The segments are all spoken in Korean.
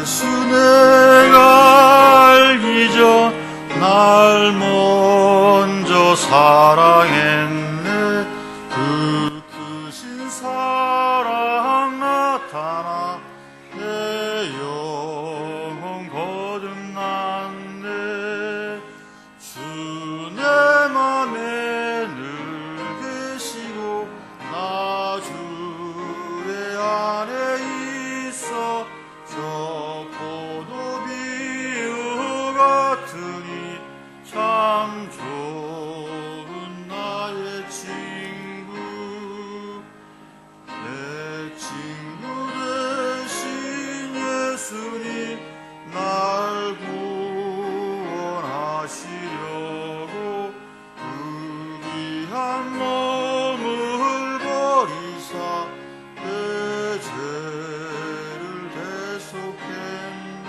예수 내가 알기 전 날 먼저 사랑했네. 그 크신 사랑 나타나 내 영혼 거듭났네. 주 내 맘에 늘 계시고 나 주의 안에 있어. 저 포도비유 같으니 참 좋은 나의 친구. 내 친구 되신 예수님 날 구원하시려고 의리한 몸을 버리사 내 죄를 대속했네.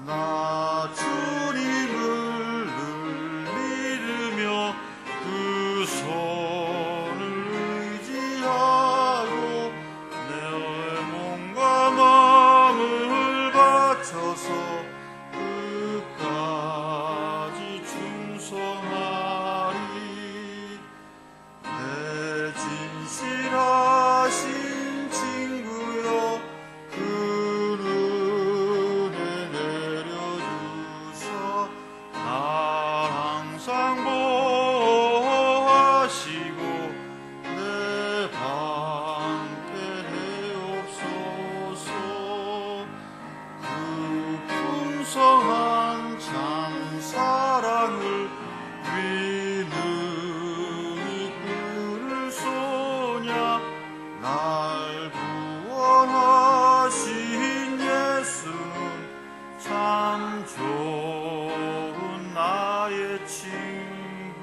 나 주님을 늘 믿으며 그 손을 의지하고 내 몸과 마음을 바쳐서 끝까지 충성하리. 내 진실하신 친구여 그 은혜 내려주사 날 항상 보호하시고 내 방패 되옵소서. 그 풍성한 참 사랑을 위능히 끊을 소냐. 날 구원하신 예수는 참 좋은 나의 친구.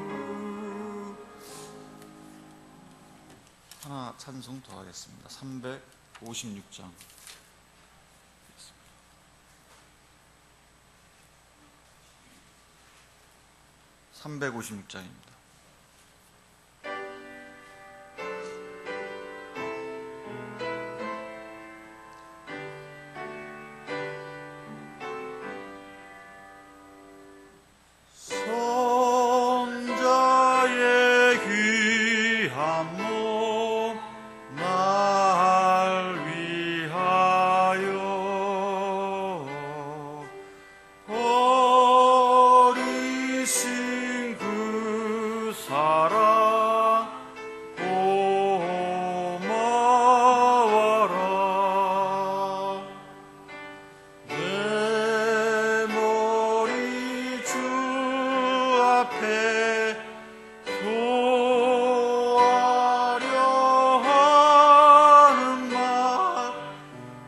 하나 찬송 더 하겠습니다. 356장 356장입니다. 성자의 귀한 몸 날 위하여 버리신 그 사랑 고마워라. 내 머리 주 앞에 소하려 하는 말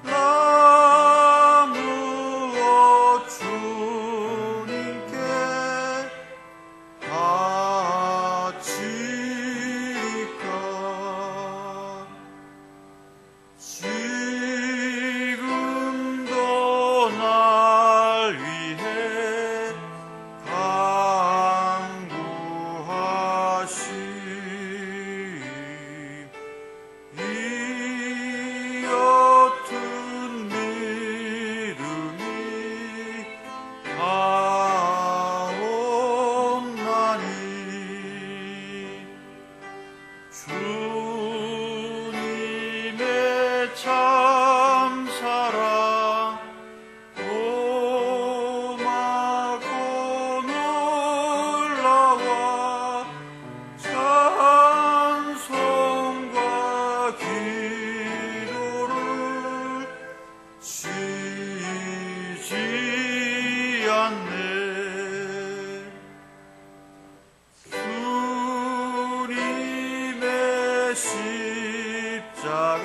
나 무엇 주님께 바치리까. 지금도 날 위해 간구하시 이 옅은 믿음이 가옵나니 주님의 참 사랑 고마고 놀라워 찬송과 기도를 쉬지 않네. 주님의 십자가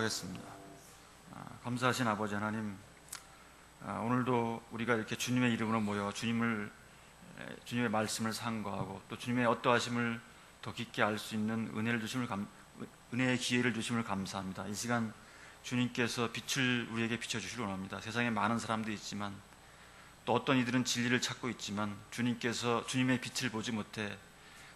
기도하겠습니다. 감사하신 아버지 하나님, 오늘도 우리가 이렇게 주님의 이름으로 모여 주님의 말씀을 상고하고 또 주님의 어떠하심을 더 깊게 알 수 있는 은혜의 기회를 주심을 감사합니다. 이 시간 주님께서 빛을 우리에게 비춰주시기 원합니다. 세상에 많은 사람들이 있지만 또 어떤 이들은 진리를 찾고 있지만 주님께서 주님의 빛을 보지 못해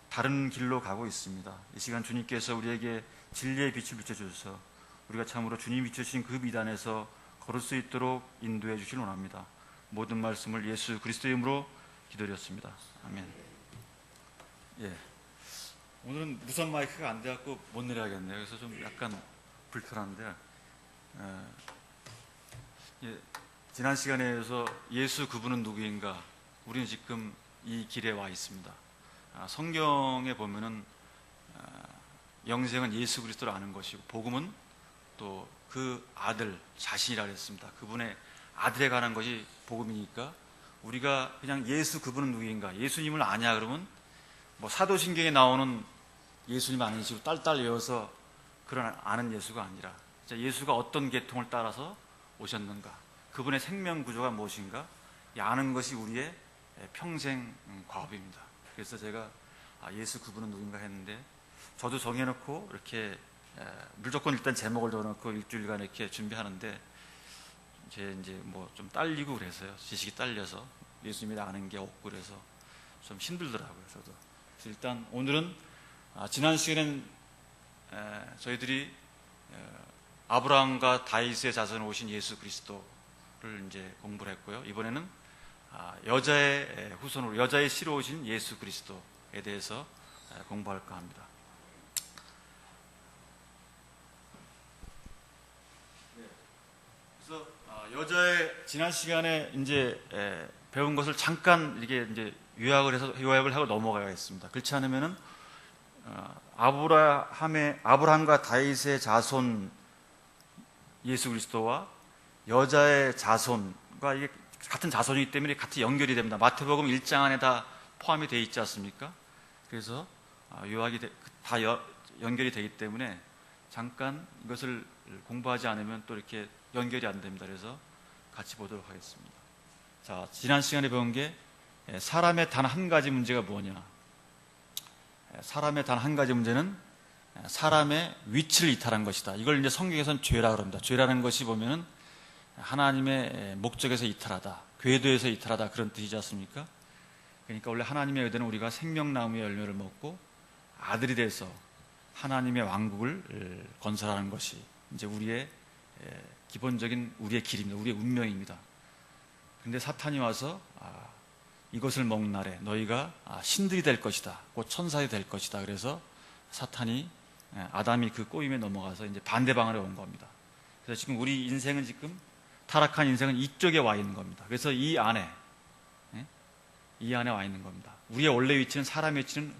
다른 길로 가고 있습니다. 이 시간 주님께서 우리에게 진리의 빛을 비춰주셔서 우리가 참으로 주님이 비춰주신 그 미단에서 걸을 수 있도록 인도해 주시기 원합니다. 모든 말씀을 예수 그리스도의 이름으로 기도드렸습니다. 아멘. 예. 오늘은 무선 마이크가 안 돼갖고 못 내려야겠네요. 그래서 좀 약간 불편한데, 지난 시간에서 예수 그분은 누구인가? 우리는 지금 이 길에 와 있습니다. 성경에 보면은 영생은 예수 그리스도를 아는 것이고 복음은 또 그 아들 자신이라 그랬습니다. 그분의 아들에 관한 것이 복음이니까 우리가 그냥 예수 그분은 누구인가? 예수님을 아냐 그러면 뭐 사도신경에 나오는 예수님 아니시고 딸딸 외워서 그런 아는 예수가 아니라 예수가 어떤 계통을 따라서 오셨는가? 그분의 생명 구조가 무엇인가? 아는 것이 우리의 평생 과업입니다. 그래서 제가 예수 그분은 누군가 했는데 저도 정해놓고 이렇게 무조건 일단 제목을 적어놓고 일주일간 이렇게 준비하는데 제 이제 뭐 좀 딸리고 그래서요. 지식이 딸려서 예수님을 아는 게 없고 그래서 좀 힘들더라고요. 저도. 그래서 일단 오늘은 지난 시간엔 저희들이 아브라함과 다윗의 자손으로 오신 예수 그리스도를 이제 공부를 했고요. 이번에는 여자의 후손으로 여자의 씨로 오신 예수 그리스도에 대해서 공부할까 합니다. 그래서 여자의 지난 시간에 이제 배운 것을 잠깐 이렇게 이제 요약을 하고 넘어가야겠습니다. 그렇지 않으면은 아브라함과 다윗의 자손 예수 그리스도와 여자의 자손과 이게 같은 자손이기 때문에 같이 연결이 됩니다. 마태복음 1장 안에 다 포함이 되어 있지 않습니까? 그래서 요약이 다 연결이 되기 때문에 잠깐 이것을 공부하지 않으면 또 이렇게 연결이 안 됩니다. 그래서 같이 보도록 하겠습니다. 자, 지난 시간에 배운 게 사람의 단 한 가지 문제가 뭐냐? 사람의 단 한 가지 문제는 사람의 위치를 이탈한 것이다. 이걸 이제 성경에서는 죄라고 합니다. 죄라는 것이 보면은 하나님의 목적에서 이탈하다, 궤도에서 이탈하다 그런 뜻이지 않습니까? 그러니까 원래 하나님의 의도는 우리가 생명나무의 열매를 먹고 아들이 돼서 하나님의 왕국을 건설하는 것이 이제 우리의 기본적인 우리의 길입니다. 우리의 운명입니다. 그런데 사탄이 와서 이것을 먹는 날에 너희가 신들이 될 것이다, 곧 천사이 될 것이다. 그래서 사탄이 아담이 그 꼬임에 넘어가서 이제 반대 방향으로 온 겁니다. 그래서 지금 우리 인생은 지금 타락한 인생은 이쪽에 와 있는 겁니다. 그래서 이 안에 와 있는 겁니다. 우리의 원래 위치는 사람의 위치는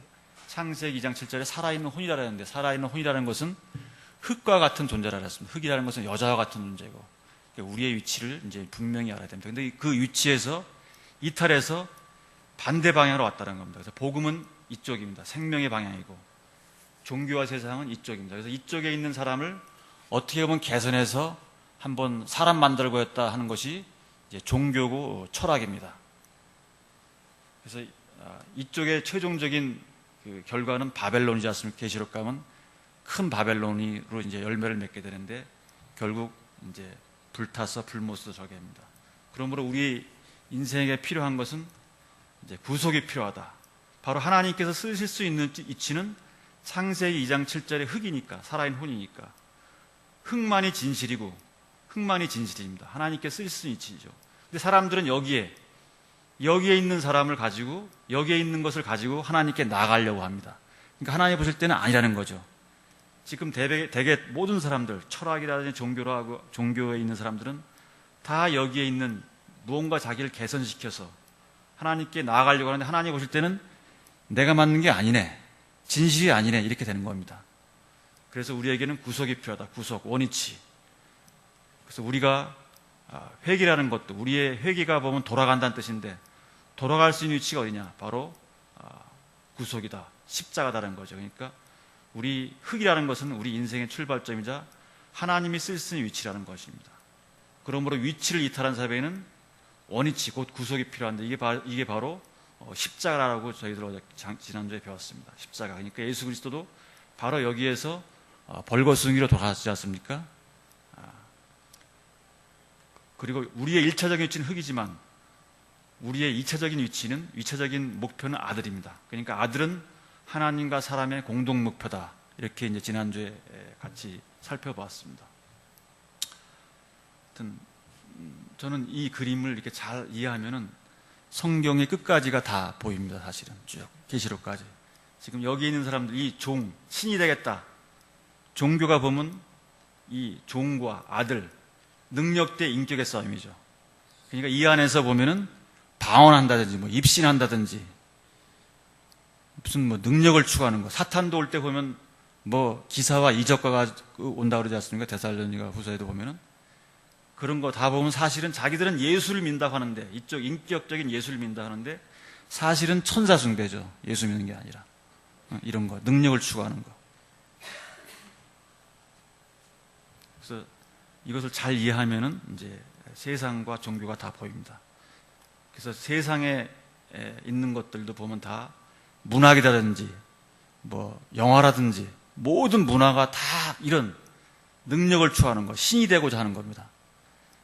창세기 2장 7절에 살아있는 혼이라고 하는데 살아있는 혼이라는 것은 흙과 같은 존재라고 했습니다. 흙이라는 것은 여자와 같은 존재고 우리의 위치를 이제 분명히 알아야 됩니다. 그런데 그 위치에서 이탈해서 반대 방향으로 왔다는 겁니다. 그래서 복음은 이쪽입니다. 생명의 방향이고 종교와 세상은 이쪽입니다. 그래서 이쪽에 있는 사람을 어떻게 보면 개선해서 한번 사람 만들고였다 하는 것이 이제 종교고 철학입니다. 그래서 이쪽의 최종적인 그 결과는 바벨론이지 않습니까? 계시록 가면 큰 바벨론으로 이제 열매를 맺게 되는데 결국 이제 불타서 불못으로 저게입니다. 그러므로 우리 인생에 필요한 것은 이제 구속이 필요하다. 바로 하나님께서 쓰실 수 있는 위치는 창세기 2장 7절의 흙이니까, 살아있는 혼이니까 흙만이 진실이고 흙만이 진실입니다. 하나님께 쓰실 수 있는 위치죠. 근데 사람들은 여기에 있는 사람을 가지고 여기에 있는 것을 가지고 하나님께 나가려고 합니다. 그러니까 하나님 보실 때는 아니라는 거죠. 지금 대개 모든 사람들, 철학이라든지 종교에 있는 사람들은 다 여기에 있는 무언가 자기를 개선시켜서 하나님께 나아가려고 하는데 하나님 보실 때는 내가 맞는 게 아니네, 진실이 아니네, 이렇게 되는 겁니다. 그래서 우리에게는 구속이 필요하다. 구속, 원위치. 그래서 우리가 회개라는 것도 우리의 회개가 보면 돌아간다는 뜻인데 돌아갈 수 있는 위치가 어디냐? 바로 구속이다, 십자가다라는 거죠. 그러니까 우리 흙이라는 것은 우리 인생의 출발점이자 하나님이 쓸 수 있는 위치라는 것입니다. 그러므로 위치를 이탈한 사람에게는 원위치, 곧 구속이 필요한데 이게 바로 십자가라고 저희들 지난주에 배웠습니다. 십자가. 그러니까 예수 그리스도도 바로 여기에서 벌거숭이로 돌아가지 않습니까? 그리고 우리의 1차적인 위치는 흙이지만 우리의 2차적인 위치는, 위차적인 목표는 아들입니다. 그러니까 아들은 하나님과 사람의 공동 목표다. 이렇게 이제 지난주에 같이 살펴보았습니다. 하여튼 저는 이 그림을 이렇게 잘 이해하면은 성경의 끝까지가 다 보입니다. 사실은 쭉 계시록까지. 지금 여기 있는 사람들, 이 종, 신이 되겠다. 종교가 보면 이 종과 아들, 능력 대 인격의 싸움이죠. 그러니까 이 안에서 보면은 방언한다든지, 뭐 입신한다든지, 무슨 뭐 능력을 추구하는 거. 사탄도 올 때 보면 뭐 기사와 이적과가 온다 그러지 않습니까? 데살로니가 후서에도 보면은 그런 거 다 보면 사실은 자기들은 예수를 믿는다고 하는데, 이쪽 인격적인 예수를 믿는다 하는데 사실은 천사 숭배죠. 예수 믿는 게 아니라 이런 거, 능력을 추구하는 거. 그래서 이것을 잘 이해하면은 이제 세상과 종교가 다 보입니다. 그래서 세상에 있는 것들도 보면 다 문학이라든지 뭐 영화라든지 모든 문화가 다 이런 능력을 추구하는 거, 신이 되고자 하는 겁니다.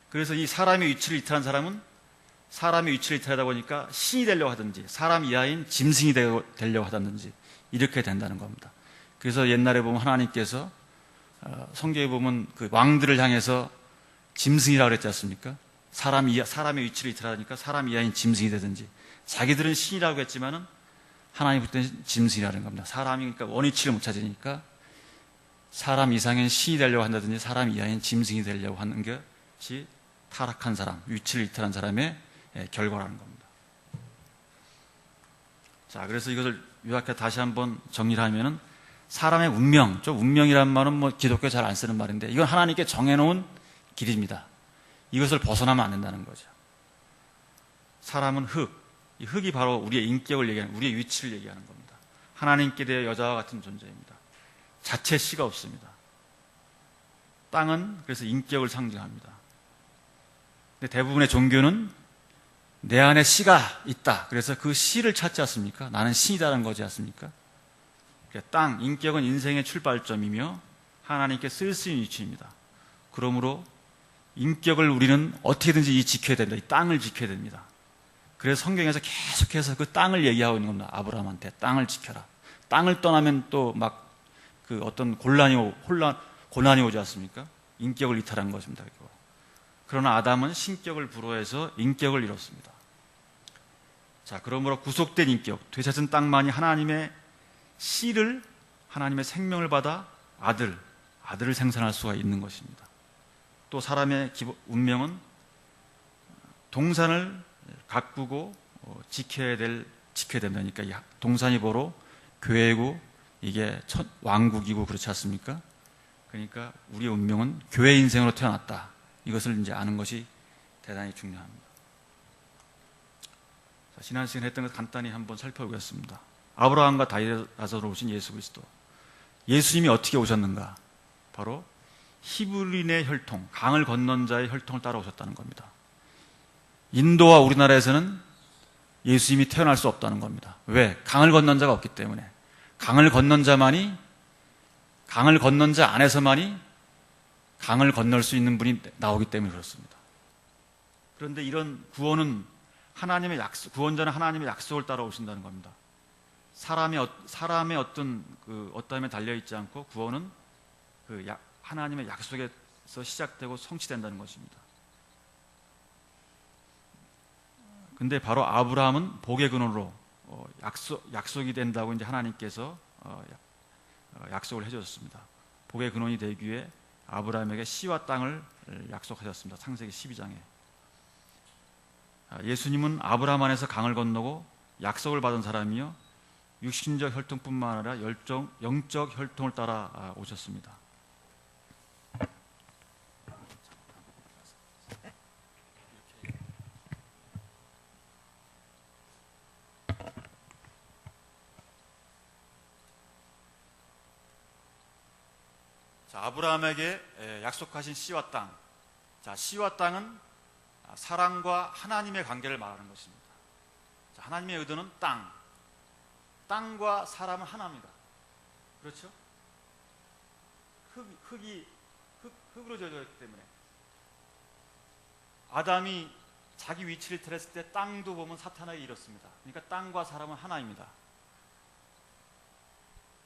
그래서 이 사람의 위치를 이탈한 사람은 사람의 위치를 이탈하다 보니까 신이 되려고 하든지 사람 이하인 짐승이 되려고 하든지 이렇게 된다는 겁니다. 그래서 옛날에 보면 하나님께서 성경에 보면 그 왕들을 향해서 짐승이라고 그랬지 않습니까? 사람의 위치를 이탈하니까 사람 이하인 짐승이 되든지, 자기들은 신이라고 했지만은 하나님 볼 때는 짐승이라는 겁니다. 사람이 그러니까 원위치를 못 찾으니까 사람 이상인 신이 되려고 한다든지 사람 이하인 짐승이 되려고 하는 것이 타락한 사람, 위치를 이탈한 사람의 결과라는 겁니다. 자, 그래서 이것을 요약해 다시 한번 정리를 하면은 사람의 운명, 운명이란 말은 뭐 기독교 잘 안 쓰는 말인데 이건 하나님께 정해놓은 길입니다. 이것을 벗어나면 안 된다는 거죠. 사람은 흙, 이 흙이 바로 우리의 인격을 얘기하는, 우리의 위치를 얘기하는 겁니다. 하나님께 대해 여자와 같은 존재입니다. 자체 씨가 없습니다. 땅은 그래서 인격을 상징합니다. 근데 대부분의 종교는 내 안에 씨가 있다. 그래서 그 씨를 찾지 않습니까? 나는 신이다라는 거지 않습니까? 그러니까 땅, 인격은 인생의 출발점이며 하나님께 쓸 수 있는 위치입니다. 그러므로 인격을 우리는 어떻게든지 지켜야 됩니다. 이 땅을 지켜야 됩니다. 그래서 성경에서 계속해서 그 땅을 얘기하고 있는 겁니다. 아브라함한테 땅을 지켜라. 땅을 떠나면 또 막 그 어떤 고난이 오지 않습니까? 인격을 이탈한 것입니다. 그러나 아담은 신격을 불허해서 인격을 이뤘습니다. 자, 그러므로 구속된 인격, 되찾은 땅만이 하나님의 씨를, 하나님의 생명을 받아 아들을 생산할 수가 있는 것입니다. 또 사람의 운명은 동산을 가꾸고 지켜야 된다니까. 이 동산이 바로 교회고 이게 첫 왕국이고 그렇지 않습니까? 그러니까 우리의 운명은 교회 인생으로 태어났다. 이것을 이제 아는 것이 대단히 중요합니다. 자, 지난 시간에 했던 것 간단히 한번 살펴보겠습니다. 아브라함과 다윗에서 오신 예수 그리스도. 예수님이 어떻게 오셨는가? 바로 히브리인의 혈통, 강을 건넌 자의 혈통을 따라오셨다는 겁니다. 인도와 우리나라에서는 예수님이 태어날 수 없다는 겁니다. 왜? 강을 건넌 자가 없기 때문에. 강을 건넌 자 안에서만이 강을 건널 수 있는 분이 나오기 때문에 그렇습니다. 그런데 이런 구원은 구원자는 하나님의 약속을 따라오신다는 겁니다. 사람의 어떠함에 달려있지 않고 구원은 하나님의 약속에서 시작되고 성취된다는 것입니다. 근데 바로 아브라함은 복의 근원으로 약속이 된다고 이제 하나님께서 약속을 해주셨습니다. 복의 근원이 되기 위해 아브라함에게 씨와 땅을 약속하셨습니다. 창세기 12장에. 예수님은 아브라함 안에서 강을 건너고 약속을 받은 사람이요, 육신적 혈통뿐만 아니라 영적 혈통을 따라 오셨습니다. 자, 아브라함에게 약속하신 씨와 땅. 자, 씨와 땅은 사람과 하나님의 관계를 말하는 것입니다. 자, 하나님의 의도는 땅. 땅과 사람은 하나입니다. 그렇죠? 흙으로 지어졌기 때문에 아담이 자기 위치를 틀었을 때 땅도 보면 사탄에게 이렇습니다. 그러니까 땅과 사람은 하나입니다.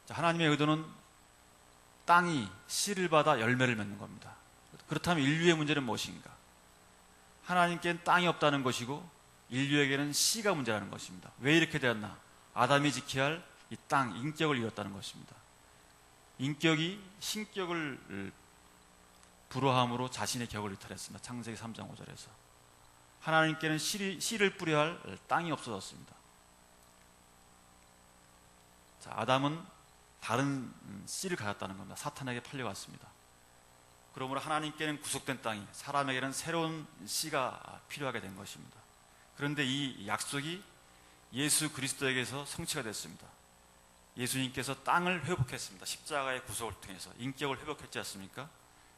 자, 하나님의 의도는 땅이 씨를 받아 열매를 맺는 겁니다. 그렇다면 인류의 문제는 무엇인가? 하나님께는 땅이 없다는 것이고 인류에게는 씨가 문제라는 것입니다. 왜 이렇게 되었나? 아담이 지켜야 할 이 땅, 인격을 잃었다는 것입니다. 인격이 신격을 불허함으로 자신의 격을 이탈했습니다. 창세기 3장 5절에서. 하나님께는 씨를 뿌려야 할 땅이 없어졌습니다. 자, 아담은 다른 씨를 가졌다는 겁니다. 사탄에게 팔려갔습니다. 그러므로 하나님께는 구속된 땅이, 사람에게는 새로운 씨가 필요하게 된 것입니다. 그런데 이 약속이 예수 그리스도에게서 성취가 됐습니다. 예수님께서 땅을 회복했습니다. 십자가의 구속을 통해서 인격을 회복했지 않습니까?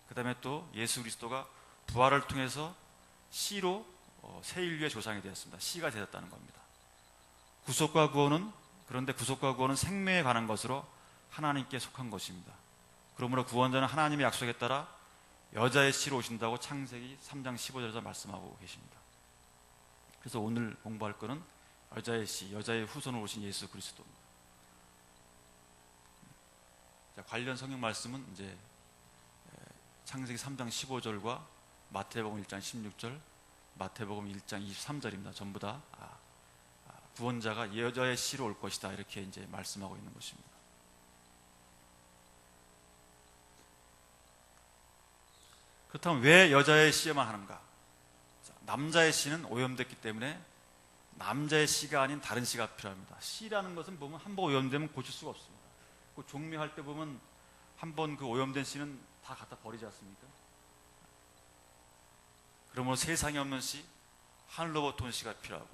그 다음에 또 예수 그리스도가 부활을 통해서 씨로 새 인류의 조상이 되었습니다. 씨가 되었다는 겁니다. 구속과 구원은, 그런데 구속과 구원은 생명에 관한 것으로 하나님께 속한 것입니다. 그러므로 구원자는 하나님의 약속에 따라 여자의 씨로 오신다고 창세기 3장 15절에서 말씀하고 계십니다. 그래서 오늘 공부할 것은 여자의 씨, 여자의 후손으로 오신 예수 그리스도입니다. 자, 관련 성경 말씀은 이제 창세기 3장 15절과 마태복음 1장 16절, 마태복음 1장 23절입니다. 전부 다 구원자가 여자의 씨로 올 것이다, 이렇게 이제 말씀하고 있는 것입니다. 그렇다면 왜 여자의 씨에만 하는가? 자, 남자의 씨는 오염됐기 때문에 남자의 씨가 아닌 다른 씨가 필요합니다. 씨라는 것은 보면 한번 오염되면 고칠 수가 없습니다. 그 종묘할 때 보면 한번 그 오염된 씨는 다 갖다 버리지 않습니까? 그러므로 세상에 없는 씨, 하늘로부터 온 씨가 필요하고,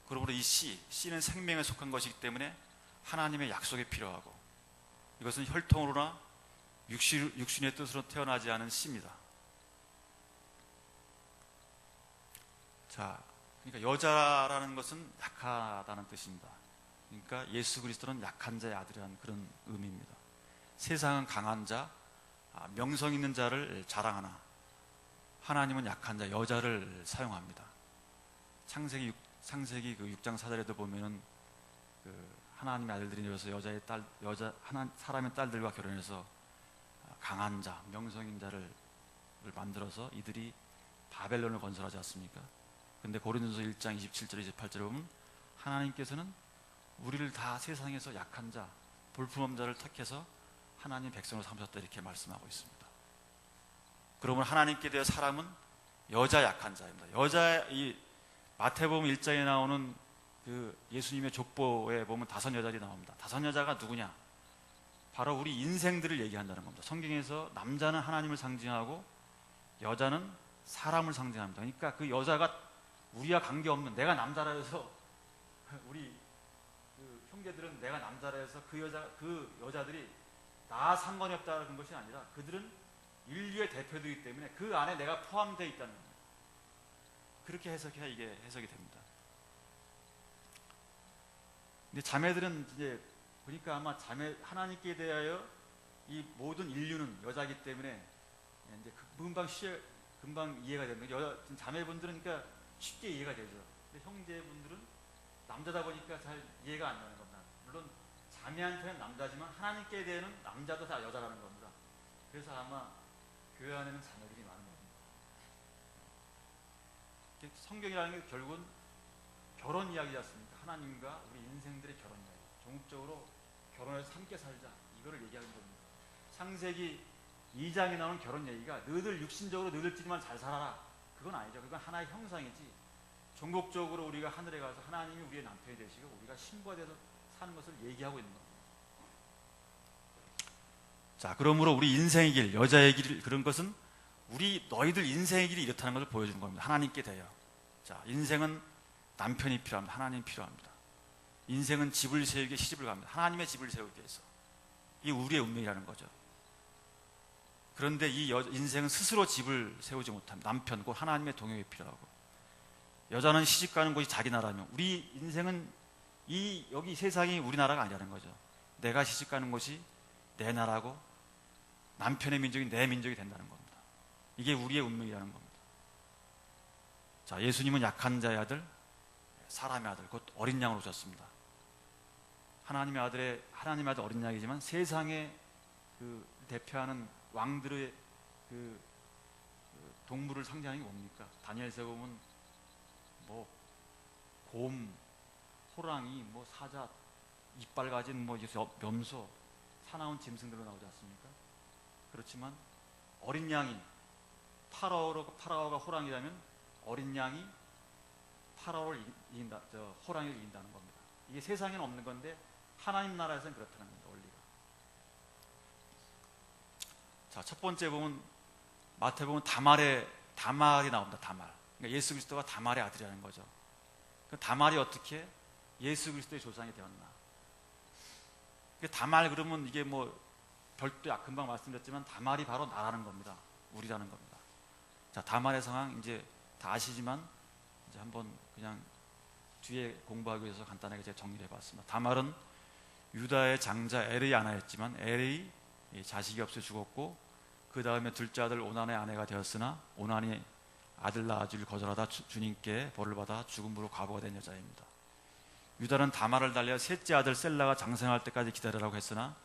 그러므로 이 씨는 생명에 속한 것이기 때문에 하나님의 약속이 필요하고, 이것은 혈통으로나 육신의 뜻으로 태어나지 않은 씨입니다. 자, 그러니까 여자라는 것은 약하다는 뜻입니다. 그러니까 예수 그리스도는 약한 자의 아들이라는 그런 의미입니다. 세상은 강한 자, 명성 있는 자를 자랑하나 하나님은 약한 자, 여자를 사용합니다. 창세기 그 6장 4절에도 보면은 그 하나님의 아들들이 되어서 사람의 딸들과 결혼해서 강한 자, 명성 있는 자를 만들어서 이들이 바벨론을 건설하지 않습니까? 근데 고린도서 1장 27절 28절에 보면 하나님께서는 우리를 다 세상에서 약한 자, 볼품없는 자를 택해서 하나님 백성으로 삼으셨다, 이렇게 말씀하고 있습니다. 그러면 하나님께 대해 사람은 여자 약한 자입니다. 이 마태복음 1장에 나오는 그 예수님의 족보에 보면 5 여자들이 나옵니다. 5 여자가 누구냐? 바로 우리 인생들을 얘기한다는 겁니다. 성경에서 남자는 하나님을 상징하고 여자는 사람을 상징합니다. 그러니까 그 여자가 우리와 관계없는, 내가 남자라 해서 우리 그 형제들은 내가 남자라 해서 그 여자들이 나 상관이 없다는 것이 아니라 그들은 인류의 대표들이기 때문에 그 안에 내가 포함되어 있다는 겁니다. 그렇게 해석해야 이게 해석이 됩니다. 근데 자매들은 이제 보니까 아마 하나님께 대하여 이 모든 인류는 여자이기 때문에 이제 금방 이해가 됩니다. 자매분들은 그러니까 쉽게 이해가 되죠. 근데 형제분들은 남자다 보니까 잘 이해가 안 나는 겁니다. 물론 자매한테는 남자지만 하나님께 대해는 남자도 다 여자라는 겁니다. 그래서 아마 교회 안에는 자매들이 많은 겁니다. 성경이라는 게 결국은 결혼 이야기지 않습니까? 하나님과 우리 인생들의 결혼 이야기. 종국적으로 결혼해서 함께 살자, 이거를 얘기하는 겁니다. 창세기 2장에 나오는 결혼 얘기가 너희들 육신적으로 너희들끼리만 잘 살아라, 그건 아니죠. 그건 하나의 형상이지. 종국적으로 우리가 하늘에 가서 하나님이 우리의 남편이 되시고 우리가 신부가 돼서 사는 것을 얘기하고 있는 겁니다. 자, 그러므로 우리 인생의 길, 여자의 길, 그런 것은 너희들 인생의 길이 이렇다는 것을 보여주는 겁니다. 하나님께 대하여. 자, 인생은 남편이 필요합니다. 하나님이 필요합니다. 인생은 집을 세우기 위해 시집을 갑니다. 하나님의 집을 세우기 위해서. 이게 우리의 운명이라는 거죠. 그런데 이 인생은 스스로 집을 세우지 못합니다. 남편, 곧 하나님의 동역이 필요하고, 여자는 시집 가는 곳이 자기 나라면, 우리 인생은 여기 세상이 우리나라가 아니라는 거죠. 내가 시집 가는 곳이 내 나라고, 남편의 민족이 내 민족이 된다는 겁니다. 이게 우리의 운명이라는 겁니다. 자, 예수님은 약한 자의 아들, 사람의 아들, 곧 어린 양으로 오셨습니다. 하나님의 아들 어린 양이지만 세상에 대표하는 왕들의 동물을 상징하는 게 뭡니까? 다니엘서에 보면 곰, 호랑이, 사자, 이빨 가진 염소, 사나운 짐승들로 나오지 않습니까? 그렇지만 어린 양이 파라오가 호랑이라면 어린 양이 파라오를 호랑이를 이긴다는 겁니다. 이게 세상에는 없는 건데 하나님 나라에서는 그렇다는 겁니다. 원리가. 자, 첫 번째 보면 마태복음 다말이 나옵니다. 다말. 그러니까 예수 그리스도가 다말의 아들이라는 거죠. 그 다말이 어떻게 예수 그리스도의 조상이 되었나? 다말 그러면 이게 별도 금방 말씀드렸지만 다말이 바로 나라는 겁니다. 우리라는 겁니다. 자, 다말의 상황 이제 다 아시지만 이제 한번 그냥 뒤에 공부하기 위해서 간단하게 제가 정리를 해봤습니다. 다말은 유다의 장자 엘의 아내였지만 엘의 자식이 없어 죽었고, 그 다음에 둘째 아들 오난의 아내가 되었으나 오난이 아들 낳아주길 거절하다 주님께 벌을 받아 죽음으로 과부가 된 여자입니다. 유다는 다말을 달려 셋째 아들 셀라가 장성할 때까지 기다리라고 했으나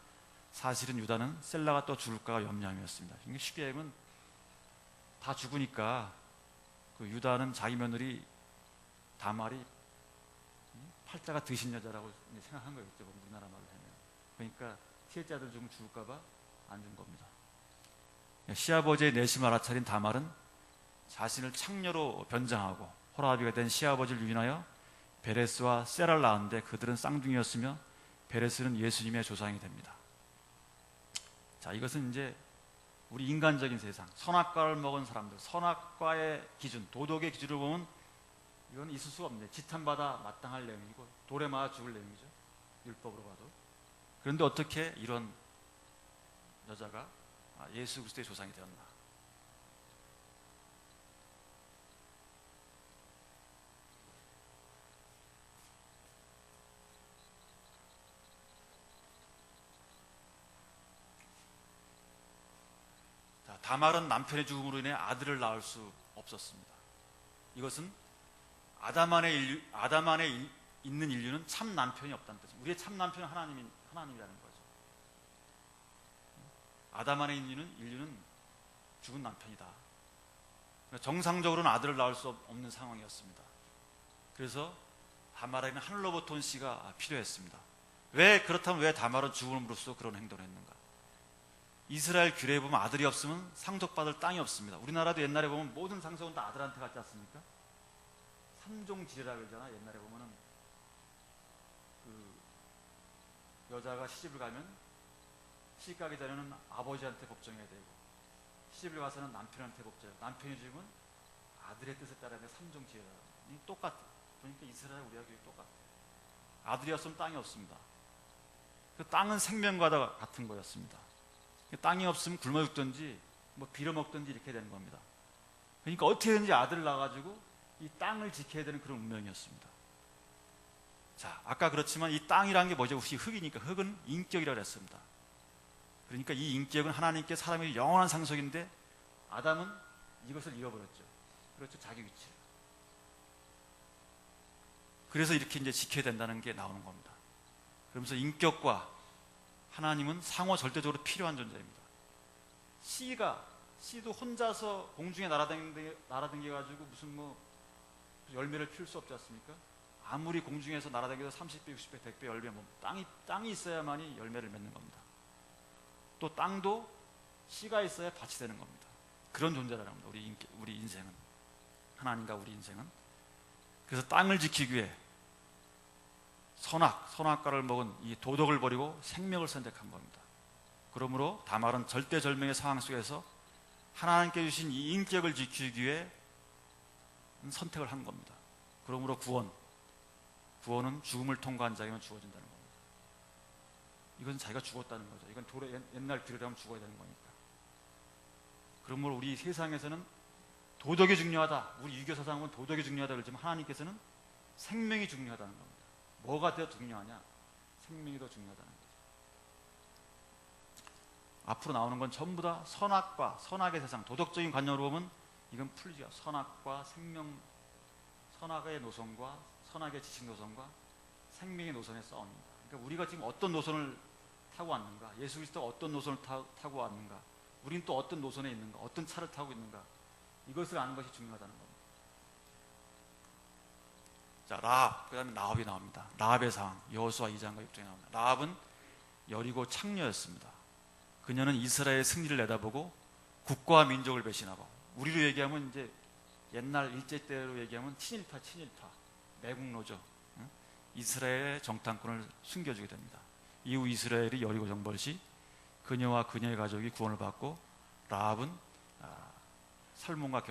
사실은 유다는 셀라가 또 죽을까 염려함이었습니다. 쉽게 얘기하면 다 죽으니까 유다는 자기 며느리 다말이 팔자가 드신 여자라고 생각한 거였죠. 우리나라 말로 하면. 그러니까 셋째 아들 죽으면 죽을까봐 안 준 겁니다. 시아버지의 내심을 알아차린 다말은 자신을 창녀로 변장하고 호라비가 된 시아버지를 유인하여 베레스와 세라를 낳았는데 그들은 쌍둥이였으며 베레스는 예수님의 조상이 됩니다. 자, 이것은 이제 우리 인간적인 세상, 선악과를 먹은 사람들, 선악과의 기준, 도덕의 기준을 보면 이건 있을 수가 없네요. 지탄받아 마땅할 내용이고 돌에 맞아 죽을 내용이죠. 율법으로 봐도. 그런데 어떻게 이런 여자가 예수 그리스도의 조상이 되었나? 자, 다말은 남편의 죽음으로 인해 아들을 낳을 수 없었습니다. 이것은 아담 안에 있는 인류는 참 남편이 없다는 뜻입니다. 우리의 참 남편은 하나님이라는 거죠. 아담 안에 있는 인류는 죽은 남편이다. 정상적으로는 아들을 낳을 수 없는 상황이었습니다. 그래서 다말에게는 하늘로부터 온 씨가 필요했습니다. 그렇다면 왜 다말은 죽음으로써 그런 행동을 했는가? 이스라엘 규례에 보면 아들이 없으면 상속받을 땅이 없습니다. 우리나라도 옛날에 보면 모든 상속은 다 아들한테 갔지 않습니까? 삼종지례라고 그러잖아. 옛날에 보면은 여자가 시집을 가면 시집 가기 전에는 아버지한테 복종해야 되고, 시집을 가서는 남편한테 복종해야 되고, 남편이 죽으면 아들의 뜻에 따라야 삼종지례다. 똑같아. 그러니까 이스라엘 우리와 교육이 똑같아. 아들이 없으면 땅이 없습니다. 그 땅은 생명과도 같은 거였습니다. 땅이 없으면 굶어 죽든지 빌어먹든지 이렇게 되는 겁니다. 그러니까 어떻게든지 아들을 낳아가지고 이 땅을 지켜야 되는 그런 운명이었습니다. 자, 아까 그렇지만 이 땅이라는 게 뭐죠? 혹시 흙이니까 흙은 인격이라고 했습니다. 그러니까 이 인격은 하나님께 사람의 영원한 상속인데 아담은 이것을 잃어버렸죠. 그렇죠. 자기 위치를. 그래서 이렇게 이제 지켜야 된다는 게 나오는 겁니다. 그러면서 인격과 하나님은 상호 절대적으로 필요한 존재입니다. 씨도 혼자서 공중에 날아다녀가지고 무슨 열매를 피울 수 없지 않습니까? 아무리 공중에서 날아다녀도 30배, 60배, 100배 열매, 땅이 있어야만이 열매를 맺는 겁니다. 또 땅도 씨가 있어야 밭이 되는 겁니다. 그런 존재라는 겁니다. 우리 인생은. 하나님과 우리 인생은. 그래서 땅을 지키기 위해 선악과를 먹은 이 도덕을 버리고 생명을 선택한 겁니다. 그러므로 다말은 절대절명의 상황 속에서 하나님께 주신 이 인격을 지키기 위해 선택을 한 겁니다. 그러므로 구원은 죽음을 통과한 자에게만 주어진다는 겁니다. 이건 자기가 죽었다는 거죠. 이건 옛날 규례라면 죽어야 되는 거니까. 그러므로 우리 세상에서는 도덕이 중요하다. 우리 유교 사상은 도덕이 중요하다 그러지만 하나님께서는 생명이 중요하다는 겁니다. 뭐가 더 중요하냐? 생명이 더 중요하다는 거죠. 앞으로 나오는 건 전부 다 선악과 선악의 세상, 도덕적인 관념으로 보면 이건 풀리죠. 선악과 생명, 선악의 노선과 선악의 지식 노선과 생명의 노선의 싸움입니다. 그러니까 우리가 지금 어떤 노선을 타고 왔는가, 예수 그리스도가 어떤 노선을 타고 왔는가, 우리는 또 어떤 노선에 있는가, 어떤 차를 타고 있는가, 이것을 아는 것이 중요하다는 겁니다. 자, 라합, 그 다음에 라합이 나옵니다. 라합의 상황, 여호수아 2장과 6장에 나옵니다. 라합은 여리고 창녀였습니다. 그녀는 이스라엘의 승리를 내다보고 국가와 민족을 배신하고, 우리로 얘기하면 이제 옛날 일제 때로 얘기하면 친일파, 매국노죠. 이스라엘의 정탐꾼을 숨겨주게 됩니다. 이후 이스라엘이 여리고 정벌 시 그녀와 그녀의 가족이 구원을 받고 라합은 살몬과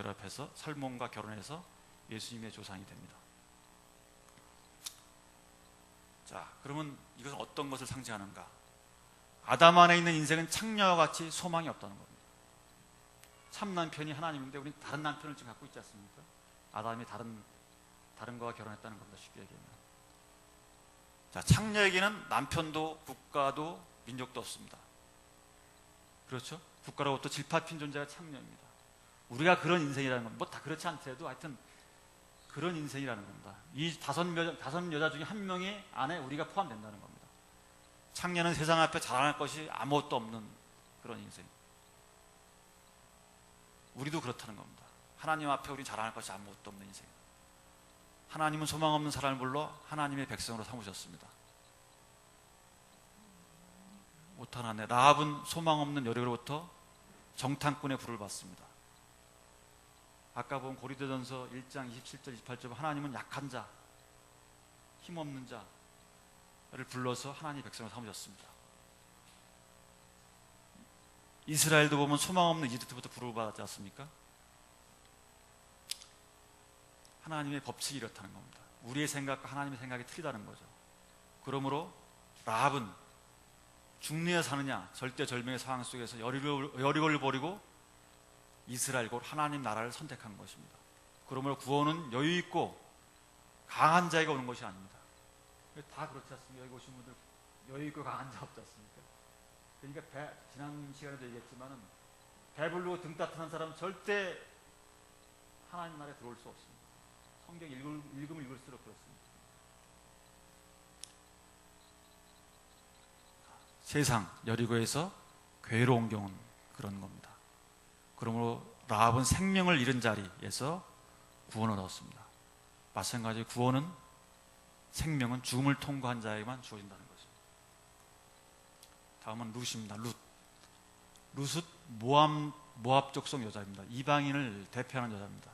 결혼해서 예수님의 조상이 됩니다. 자, 그러면 이것은 어떤 것을 상징하는가? 아담 안에 있는 인생은 창녀와 같이 소망이 없다는 겁니다. 참 남편이 하나님인데 우리는 다른 남편을 지금 갖고 있지 않습니까? 아담이 다른 거와 결혼했다는 겁니다. 쉽게 얘기하면. 자, 창녀에게는 남편도 국가도 민족도 없습니다. 그렇죠? 국가로부터 질파핀 존재가 창녀입니다. 우리가 그런 인생이라는 겁니다. 뭐 다 그렇지 않더라도 하여튼 그런 인생이라는 겁니다. 이 다섯 여자 중에 한 명의 안에 우리가 포함된다는 겁니다. 창녀는 세상 앞에 자랑할 것이 아무것도 없는 그런 인생. 우리도 그렇다는 겁니다. 하나님 앞에 우리 자랑할 것이 아무것도 없는 인생. 하나님은 소망 없는 사람을 불러 하나님의 백성으로 삼으셨습니다. 오타나네. 라합은 소망 없는 여리고로부터 정탐꾼의 부를 받습니다. 아까 본 고린도전서 1장 27절 28절 하나님은 약한 자, 힘없는 자를 불러서 하나님의 백성을 삼으셨습니다. 이스라엘도 보면 소망 없는 이집트부터 부를 받았지 않습니까? 하나님의 법칙이 이렇다는 겁니다. 우리의 생각과 하나님의 생각이 틀리다는 거죠. 그러므로 라합은 중리에 사느냐 절대절명의 상황 속에서 여리고를 버리고 이스라엘 곧 하나님 나라를 선택한 것입니다. 그러므로 구원은 여유 있고 강한 자에게 오는 것이 아닙니다. 다 그렇지 않습니까? 여기 오신 분들 여유 있고 강한 자 없지 않습니까? 그러니까 지난 시간에도 얘기했지만은 배부르고 등 따뜻한 사람은 절대 하나님 나라에 들어올 수 없습니다. 성경 읽으면 읽을수록 그렇습니다. 세상 여리고에서 괴로운 경우는 그런 겁니다. 그러므로 라합은 생명을 잃은 자리에서 구원을 얻었습니다. 마찬가지로 구원은 생명은 죽음을 통과한 자에게만 주어진다는 거죠. 다음은 룻입니다. 룻은 모압 족속 여자입니다. 이방인을 대표하는 여자입니다.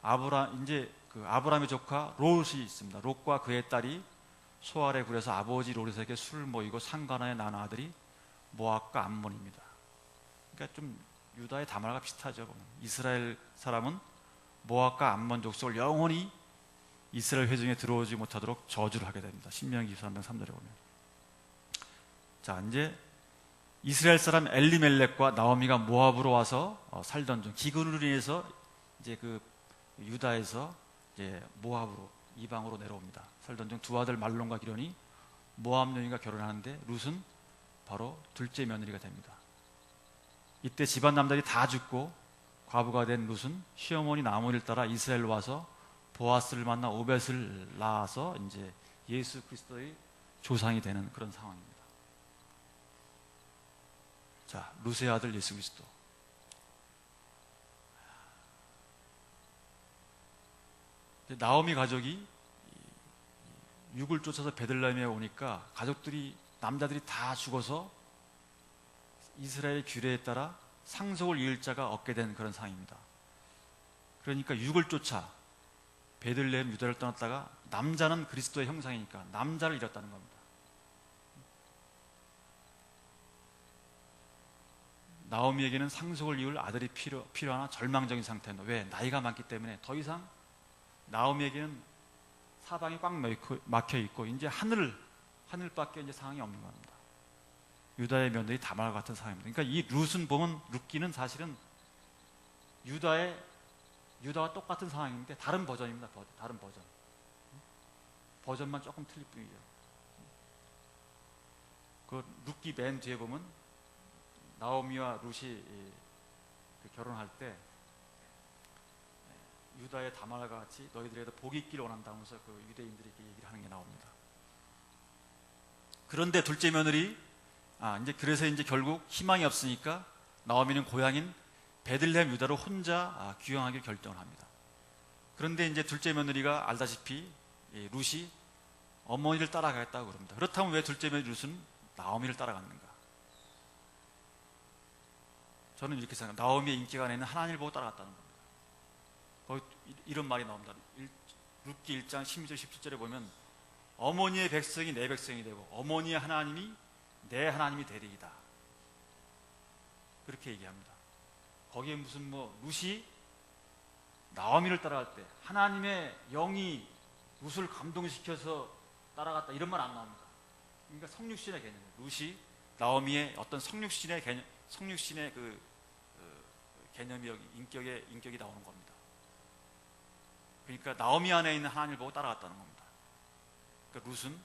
아브라함의 조카 롯이 있습니다. 롯과 그의 딸이 소알의 굴에서 아버지 롯에게 술을 모이고 상관하에 낳은 아들이 모압과 암몬입니다. 그러니까 좀 유다의 다말과 비슷하죠. 이스라엘 사람은 모압과 암몬 족속을 영원히 이스라엘 회중에 들어오지 못하도록 저주를 하게 됩니다. 신명기 23장 3절에 보면. 자, 이제 이스라엘 사람 엘리멜렉과 나오미가 모압으로 와서 살던 중 기근으로 인해서 이제 그 유다에서 이제 모압으로 이방으로 내려옵니다. 살던 중 두 아들 말론과 기련이 모압 여인과 결혼하는데 룻은 바로 둘째 며느리가 됩니다. 이때 집안 남자들이 다 죽고 과부가 된 룻은 시어머니 나오미를 따라 이스라엘로 와서 보아스를 만나 오벳을 낳아서 이제 예수 그리스도의 조상이 되는 그런 상황입니다. 자, 룻의 아들 예수 그리스도. 나오미 가족이 육을 쫓아서 베들레헴에 오니까 남자들이 다 죽어서 이스라엘 규례에 따라 상속을 이을 자가 없게 된 그런 상황입니다. 그러니까 육을 쫓아 베들레헴 유다를 떠났다가 남자는 그리스도의 형상이니까 남자를 잃었다는 겁니다. 나오미에게는 상속을 이을 아들이 필요하나 절망적인 상태입니다. 왜? 나이가 많기 때문에 더 이상 나오미에게는 사방이 꽉 막혀 있고 이제 하늘밖에 이제 상황이 없는 겁니다. 유다의 며느리 다말과 같은 상황입니다. 그러니까 이 룻은 보면 룻기는 사실은 유다와 똑같은 상황인데 다른 버전입니다. 다른 버전. 버전만 조금 틀릴 뿐이죠. 그 룻기 맨 뒤에 보면 나오미와 룻이 결혼할 때 유다의 다말과 같이 너희들에게도 복이 있기를 원한다면서 그 유대인들이 이렇게 얘기를 하는 게 나옵니다. 그런데 둘째 며느리 이제 그래서 이제 결국 희망이 없으니까 나오미는 고향인 베들레헴 유다로 혼자 귀향하기를 결정을 합니다. 그런데 이제 둘째 며느리가 알다시피 룻이 어머니를 따라가겠다고 그럽니다. 그렇다면 왜 둘째 며느리 룻은 나오미를 따라갔는가? 저는 이렇게 생각합니다. 나오미의 인기가 아니는 하나님을 보고 따라갔다는 겁니다. 거기 이런 말이 나옵니다. 룻기 1장 16절 17절에 보면 어머니의 백성이 내 백성이 되고 어머니의 하나님이 내 하나님이 되리이다. 그렇게 얘기합니다. 거기에 무슨 룻이 나오미를 따라갈 때 하나님의 영이 룻을 감동시켜서 따라갔다 이런 말 안 나옵니다. 그러니까 성육신의 개념이에요. 룻이 나오미의 어떤 성육신의 개념, 성육신의 개념이 여기 인격이 나오는 겁니다. 그러니까 나오미 안에 있는 하나님을 보고 따라갔다는 겁니다. 그러니까 룻은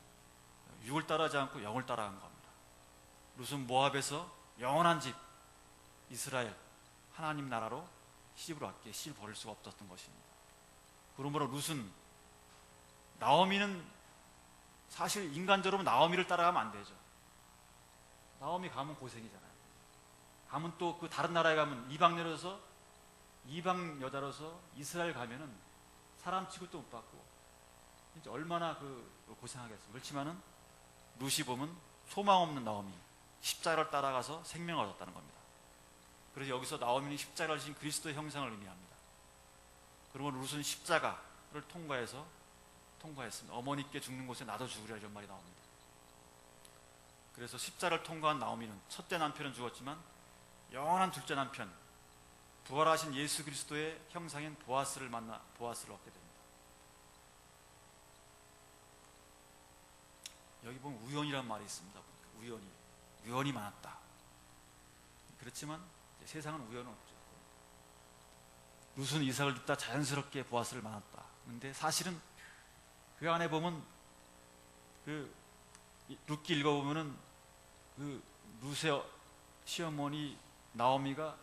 육을 따라하지 않고 영을 따라간 겁니다. 룻은 모압에서 영원한 집 이스라엘 하나님 나라로 시집으로 왔기에 시집을 버릴 수가 없었던 것입니다. 그러므로 룻은 나오미는 사실 인간적으로 나오미를 따라가면 안 되죠. 나오미 가면 고생이잖아요. 가면 또 그 다른 나라에 가면 이방 여자로서 이스라엘 가면은 사람 취급도 못 받고 진짜 얼마나 고생하겠어요. 그렇지만은 룻이 보면 소망 없는 나오미 십자가를 따라가서 생명을 얻었다는 겁니다. 그래서 여기서 나오미는 십자가를 지신 그리스도의 형상을 의미합니다. 그러면 룻은 십자가를 통과했습니다. 어머니께 죽는 곳에 나도 죽으리라 이런 말이 나옵니다. 그래서 십자가를 통과한 나오미는 첫째 남편은 죽었지만 영원한 둘째 남편 부활하신 예수 그리스도의 형상인 보아스를 얻게 됩니다. 여기 보면 우연이란 말이 있습니다. 우연이 많았다. 그렇지만 세상은 우연은 없죠. 룻은 이삭을 줍다 자연스럽게 보아스를 만났다. 그런데 사실은 그 안에 보면 룻기 읽어보면은 룻의 시어머니 나오미가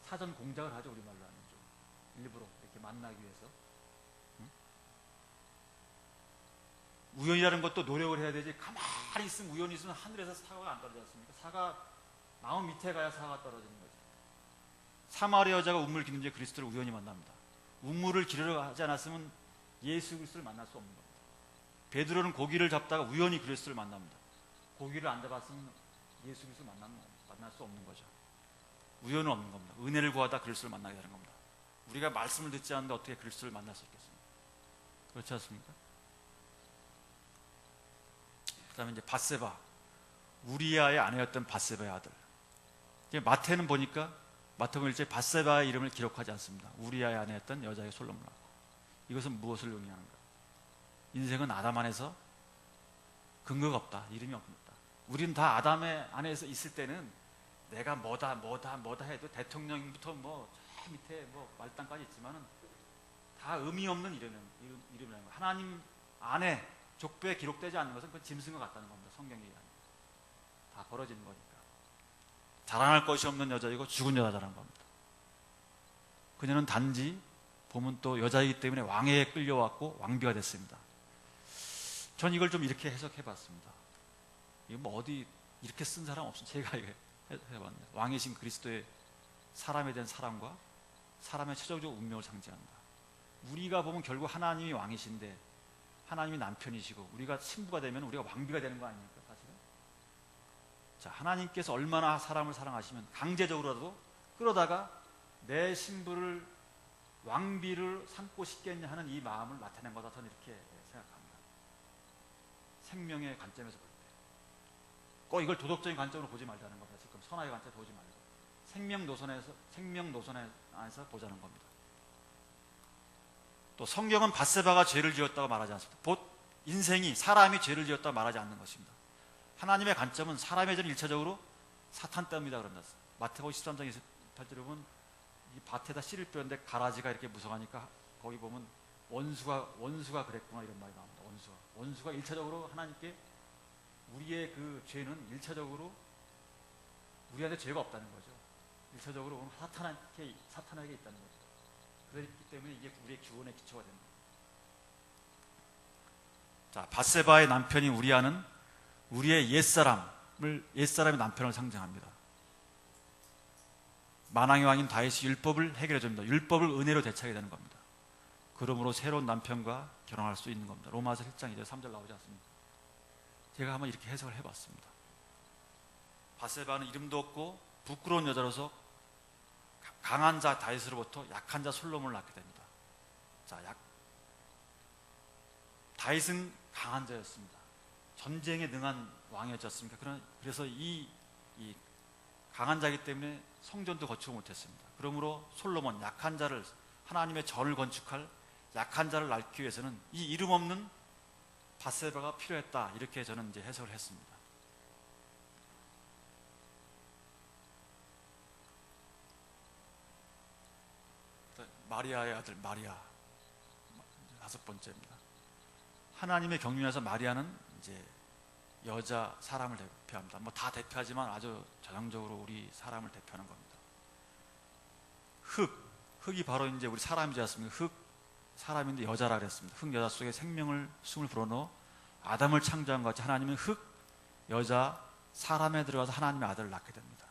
사전 공작을 하죠. 우리말로 하면 좀 일부러 이렇게 만나기 위해서. 우연이라는 것도 노력을 해야 되지 가만히 있으면 우연히 있으면 하늘에서 사과가 안 떨어지지 않습니까? 사과 나무 밑에 가야 사과가 떨어지는 거죠. 사마리아 여자가 우물을 기는지 그리스도를 우연히 만납니다. 우물을 기르려 하지 않았으면 예수 그리스도를 만날 수 없는 겁니다. 베드로는 고기를 잡다가 우연히 그리스도를 만납니다. 고기를 안 잡았으면 예수 그리스도를 만날 수 없는 거죠. 우연은 없는 겁니다. 은혜를 구하다 그리스도를 만나게 되는 겁니다. 우리가 말씀을 듣지 않는데 어떻게 그리스도를 만날 수 있겠습니까? 그렇지 않습니까? 그 다음에 이제 밧세바, 우리아의 아내였던 밧세바의 아들. 마태는 보니까 마태복음 1장에 밧세바의 이름을 기록하지 않습니다. 우리아의 아내였던 여자의 솔로몬하고. 이것은 무엇을 의미하는가? 인생은 아담 안에서 근거가 없다. 이름이 없다. 우리는 다 아담의 안에서 있을 때는 내가 뭐다 해도 대통령부터 저 밑에 말단까지 있지만은 다 의미 없는 이름이라는 거예요. 하나님 안에 족보에 기록되지 않는 것은 그 짐승과 같다는 겁니다. 성경이 얘기합니다. 다 벌어지는 거니까. 자랑할 것이 없는 여자이고 죽은 여자라는 겁니다. 그녀는 단지 보면 또 여자이기 때문에 왕에게 끌려왔고 왕비가 됐습니다. 전 이걸 좀 이렇게 해석해 봤습니다. 이거 어디 이렇게 쓴 사람 없습니다. 제가 이거 해봤네요. 왕이신 그리스도의 사람에 대한 사랑과 사람의 최종적 운명을 상징한다. 우리가 보면 결국 하나님이 왕이신데 하나님이 남편이시고 우리가 신부가 되면 우리가 왕비가 되는 거 아닙니까? 사실은. 자, 하나님께서 얼마나 사람을 사랑하시면 강제적으로라도 끌어다가 내 신부를 왕비를 삼고 싶겠냐 하는 이 마음을 나타낸 거다. 저는 이렇게 생각합니다. 생명의 관점에서 볼 때. 꼭 이걸 도덕적인 관점으로 보지 말자는 겁니다. 지금 선악의 관점에서 보지 말고 생명 노선에 안에서 보자는 겁니다. 또 성경은 밧세바가 죄를 지었다고 말하지 않습니다. 곧 인생이 사람이 죄를 지었다고 말하지 않는 것입니다. 하나님의 관점은 사람의 죄는 일차적으로 사탄 때문이다 그런다. 마태복음 13장 28절에 보면 이 밭에다 씨를 뿌렸는데 가라지가 이렇게 무성하니까 거기 보면 원수가 그랬구나 이런 말이 나옵니다. 원수가 1차적으로 하나님께 우리의 그 죄는 1차적으로 우리한테 죄가 없다는 거죠. 1차적으로 사탄에게 있다는 거죠. 그렇기 때문에 이게 우리의 구원의 기초가 됩니다. 자, 밧세바의 남편인 우리아는 우리의 옛사람의 남편을 상징합니다. 만왕의 왕인 다윗이 율법을 해결해 줍니다. 율법을 은혜로 대체하게 되는 겁니다. 그러므로 새로운 남편과 결혼할 수 있는 겁니다. 로마서 1장 2절 3절 나오지 않습니까? 제가 한번 이렇게 해석을 해봤습니다. 밧세바는 이름도 없고 부끄러운 여자로서 강한 자 다윗으로부터 약한 자 솔로몬을 낳게 됩니다. 자, 다윗은 강한 자였습니다. 전쟁에 능한 왕이었지 않습니까? 그래서 이 강한 자이기 때문에 성전도 거치고 못했습니다. 그러므로 솔로몬, 약한 자를, 하나님의 전을 건축할 약한 자를 낳기 위해서는 이 이름 없는 밧세바가 필요했다. 이렇게 저는 이제 해석을 했습니다. 마리아의 아들 마리아, 5번째입니다. 하나님의 경륜에서 마리아는 이제 여자 사람을 대표합니다. 뭐 다 대표하지만 아주 전형적으로 우리 사람을 대표하는 겁니다. 흙이 바로 이제 우리 사람이지 않습니까? 흙 사람인데 여자라 그랬습니다. 흙 여자 속에 숨을 불어넣어 아담을 창조한 것 같이 하나님은 흙 여자 사람에 들어가서 하나님의 아들을 낳게 됩니다.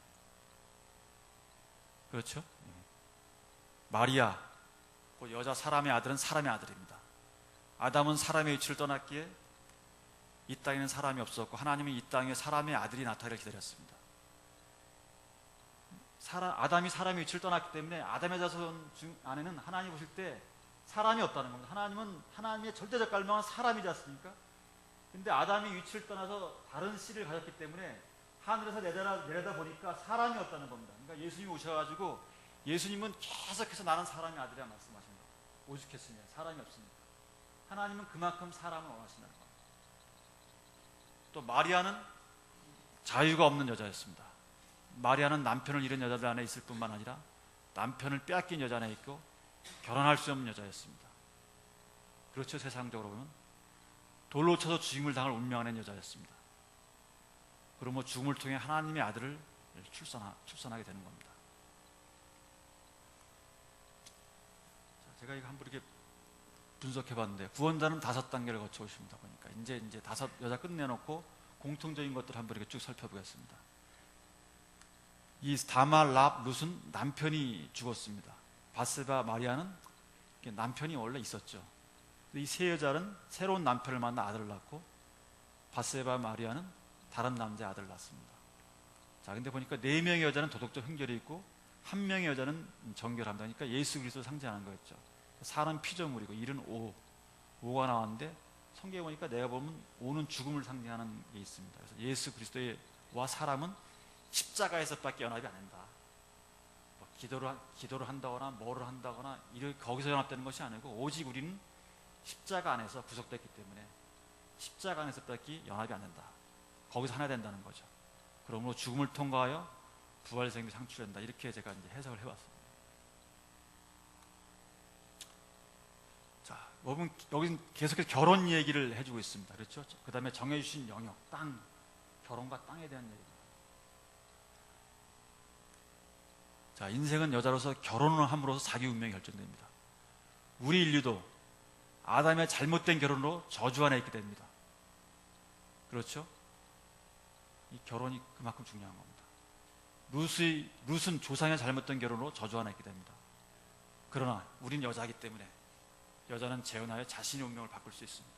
그렇죠? 마리아, 그 여자 사람의 아들은 사람의 아들입니다. 아담은 사람의 위치를 떠났기에 이 땅에는 사람이 없었고 하나님은 이 땅에 사람의 아들이 나타나기를 기다렸습니다. 아담이 사람의 위치를 떠났기 때문에 아담의 자손 안에는 하나님 보실 때 사람이 없다는 겁니다. 하나님은 하나님의 절대적 갈망은 사람이지 않습니까? 근데 아담이 위치를 떠나서 다른 씨를 가졌기 때문에 하늘에서 내려다 보니까 사람이 없다는 겁니다. 그러니까 예수님이 오셔가지고 예수님은 계속해서 나는 사람의 아들이라 말씀하신 거예요. 오죽했으면 사람이 없으니까. 하나님은 그만큼 사람을 원하신다는 겁니다. 또 마리아는 자유가 없는 여자였습니다. 마리아는 남편을 잃은 여자들 안에 있을 뿐만 아니라 남편을 빼앗긴 여자 안에 있고 결혼할 수 없는 여자였습니다. 그렇죠. 세상적으로 보면 돌로 쳐서 죽임을 당할 운명하는 여자였습니다. 그러므로 죽음을 통해 하나님의 아들을 출산하게 되는 겁니다. 자, 제가 이거 한번 이렇게 분석해봤는데 구원자는 5단계를 거쳐 오십니다. 보니까 이제 5 여자 끝내놓고 공통적인 것들을 한번 이렇게 쭉 살펴보겠습니다. 이 다말, 랍, 룻은 남편이 죽었습니다. 밧세바, 마리아는 남편이 원래 있었죠. 이 세 여자는 새로운 남편을 만나 아들을 낳고 밧세바, 마리아는 다른 남자의 아들을 낳습니다. 자, 근데 보니까 4명의 여자는 도덕적 횡결이 있고 1명의 여자는 정결합니다. 그러니까 예수 그리스도를 상징하는 거였죠. 4는 피조물이고 1은 5가 나왔는데 성경에 보니까 내가 보면 5는 죽음을 상징하는 게 있습니다. 그래서 예수 그리스도와 사람은 십자가에서밖에 연합이 안 된다. 뭐 기도를 한다거나 뭐를 한다거나 거기서 연합되는 것이 아니고 오직 우리는 십자가 안에서 구속됐기 때문에 십자가 안에서밖에 연합이 안 된다. 거기서 하나 된다는 거죠. 그러므로 죽음을 통과하여 부활의 생명이 창출된다. 이렇게 제가 이제 해석을 해봤습니다. 자, 여기는 계속해서 결혼 얘기를 해주고 있습니다. 그렇죠? 그 다음에 정해주신 영역, 땅, 결혼과 땅에 대한 얘기입니다. 자, 인생은 여자로서 결혼을 함으로써 자기 운명이 결정됩니다. 우리 인류도 아담의 잘못된 결혼으로 저주 안에 있게 됩니다. 그렇죠? 이 결혼이 그만큼 중요한 겁니다. 룻은 조상의 잘못된 결혼으로 저주 안에 있게 됩니다. 그러나 우린 여자이기 때문에 여자는 재혼하여 자신의 운명을 바꿀 수 있습니다.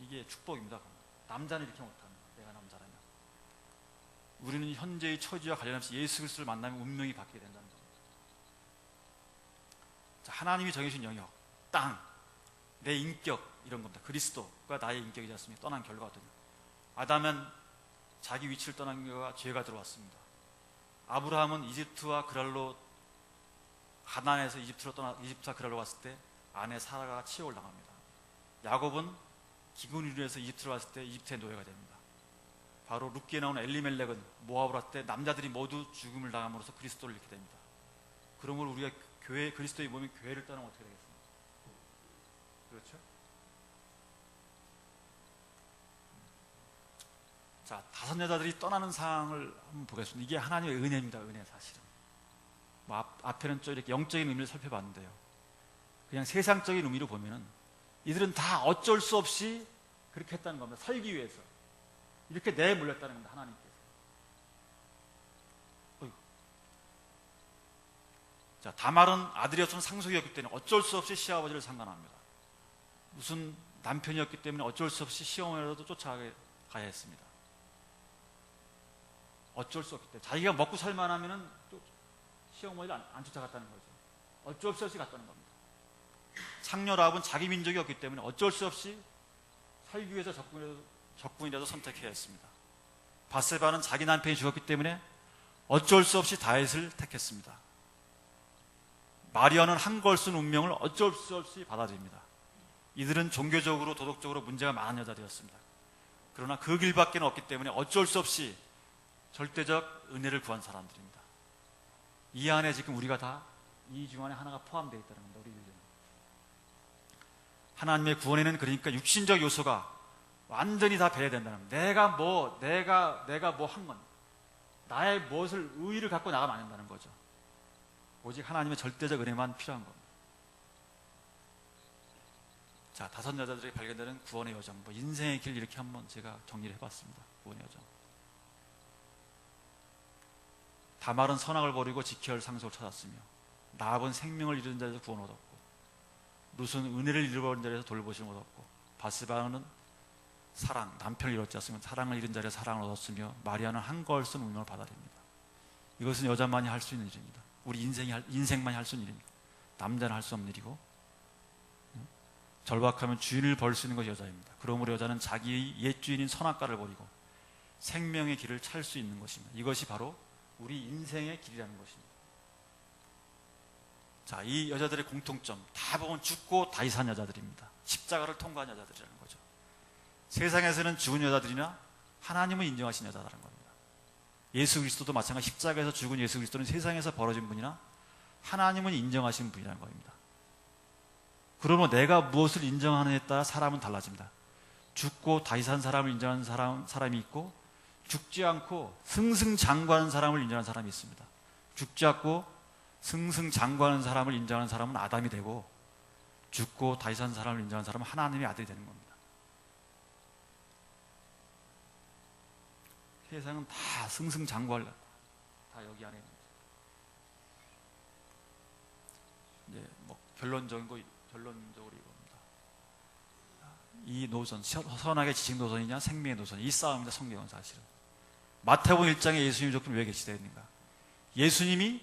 이게 축복입니다. 남자는 이렇게 못합니다. 내가 남자라면. 우리는 현재의 처지와 관련없이 예수 그리스도를 만나면 운명이 바뀌게 된다는 겁니다. 자, 하나님이 정해주신 영역, 땅, 내 인격 이런 겁니다. 그리스도가 나의 인격이지 않습니까? 떠난 결과거든요. 아담은 자기 위치를 떠난 결과 죄가 들어왔습니다. 아브라함은 이집트와 그랄로 가나안에서 이집트와 그랄로 갔을 때 아내 사라가 치욕을 당합니다. 야곱은 기근을 위해서 이집트로 왔을 때 이집트의 노예가 됩니다. 바로 룻기에 나오는 엘리멜렉은 모압을 할 때 남자들이 모두 죽음을 당함으로써 그리스도를 잃게 됩니다. 그러므로 우리가 교회, 그리스도의 몸인 교회를 떠나면 어떻게 되겠습니까? 그렇죠? 자, 5 여자들이 떠나는 상황을 한번 보겠습니다. 이게 하나님의 은혜입니다. 은혜 사실은. 뭐 앞에는 좀 이렇게 영적인 의미를 살펴봤는데요. 그냥 세상적인 의미로 보면은 이들은 다 어쩔 수 없이 그렇게 했다는 겁니다. 살기 위해서. 이렇게 내몰렸다는 겁니다. 하나님께서. 자, 다말은 아들이었던 상속이었기 때문에 어쩔 수 없이 시아버지를 상관합니다. 무슨 남편이었기 때문에 어쩔 수 없이 시어머니라도 쫓아가야 했습니다. 어쩔 수 없기 때문에 자기가 먹고 살만하면은 또 시어머니를 안 쫓아갔다는 거죠. 어쩔 수 없이 갔다는 겁니다. 창녀 라합은 자기 민족이 없기 때문에 어쩔 수 없이 살기 위해서 적군이라도 선택해야 했습니다. 밧세바는 자기 남편이 죽었기 때문에 어쩔 수 없이 다윗을 택했습니다. 마리아는 한 걸 쓴 운명을 어쩔 수 없이 받아들입니다. 이들은 종교적으로 도덕적으로 문제가 많은 여자들이었습니다. 그러나 그 길밖에 없기 때문에 어쩔 수 없이 절대적 은혜를 구한 사람들입니다. 이 안에 지금 우리가 다 이 중 안에 하나가 포함되어 있다는 겁니다. 우리 인생. 하나님의 구원에는 그러니까 육신적 요소가 완전히 다 배제된다는 겁니다. 내가 뭐 한 건, 나의 무엇을 의의를 갖고 나가면 안 된다는 거죠. 오직 하나님의 절대적 은혜만 필요한 겁니다. 자, 5 여자들에게 발견되는 구원의 여정, 뭐 인생의 길 이렇게 한번 제가 정리를 해봤습니다. 구원의 여정. 다말은 선악을 버리고 지켜야 할 상속을 찾았으며, 라합은 생명을 잃은 자리에서 구원을 얻었고, 룻은 은혜를 잃어버린 자리에서 돌보심을 얻었고, 밧세바는 사랑, 남편을 잃었지 않습니까? 사랑을 잃은 자리에서 사랑을 얻었으며, 마리아는 한 걸 쓴 운명을 받아들입니다. 이것은 여자만이 할 수 있는 일입니다. 우리 인생만이 할 수 있는 일입니다. 남자는 할 수 없는 일이고, 절박하면 주인을 벌 수 있는 것이 여자입니다. 그러므로 여자는 자기의 옛 주인인 선악과를 버리고 생명의 길을 찾을 수 있는 것입니다. 이것이 바로 우리 인생의 길이라는 것입니다. 자, 이 여자들의 공통점, 다 보면 죽고 다이산 여자들입니다. 십자가를 통과한 여자들이라는 거죠. 세상에서는 죽은 여자들이나 하나님을 인정하신 여자라는 겁니다. 예수 그리스도도 마찬가지. 십자가에서 죽은 예수 그리스도는 세상에서 벌어진 분이나 하나님은 인정하신 분이라는 겁니다. 그러면 내가 무엇을 인정하느냐에 따라 사람은 달라집니다. 죽고 다시산 사람을 인정하는 사람이 있고, 죽지 않고 승승장구하는 사람을 인정하는 사람이 있습니다. 죽지 않고 승승장구하는 사람을 인정하는 사람은 아담이 되고, 죽고 다시산 사람을 인정하는 사람은 하나님의 아들이 되는 겁니다. 세상은 다 승승장구할, 다 여기 안에 있는 거죠. 이제 뭐 결론적으로 이겁니다. 이 노선, 선악의 지식 노선이냐 생명의 노선, 이 싸움입니다. 성경은 사실은. 마태복음 1장에 예수님이 조금 왜 계시되어 있는가? 예수님이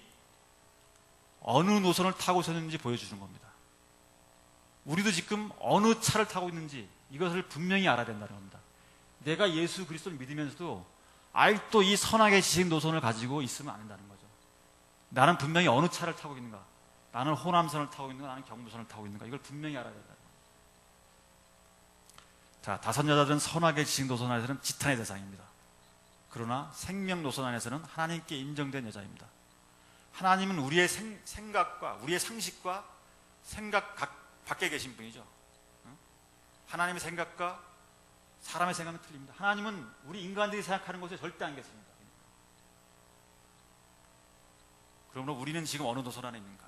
어느 노선을 타고 있었는지 보여주는 겁니다. 우리도 지금 어느 차를 타고 있는지 이것을 분명히 알아야 된다는 겁니다. 내가 예수 그리스도를 믿으면서도 아직도 이 선악의 지식 노선을 가지고 있으면 안 된다는 거죠. 나는 분명히 어느 차를 타고 있는가? 나는 호남선을 타고 있는가? 나는 경부선을 타고 있는가? 이걸 분명히 알아야 된다는 거죠. 자, 5 여자들은 선악의 지식 노선 안에서는 지탄의 대상입니다. 그러나 생명 노선 안에서는 하나님께 인정된 여자입니다. 하나님은 우리의 생각과 우리의 상식과 생각 밖에 계신 분이죠. 하나님의 생각과 사람의 생각은 틀립니다. 하나님은 우리 인간들이 생각하는 것에 절대 안 계십니다. 그러므로 우리는 지금 어느 노선 안에 있는가?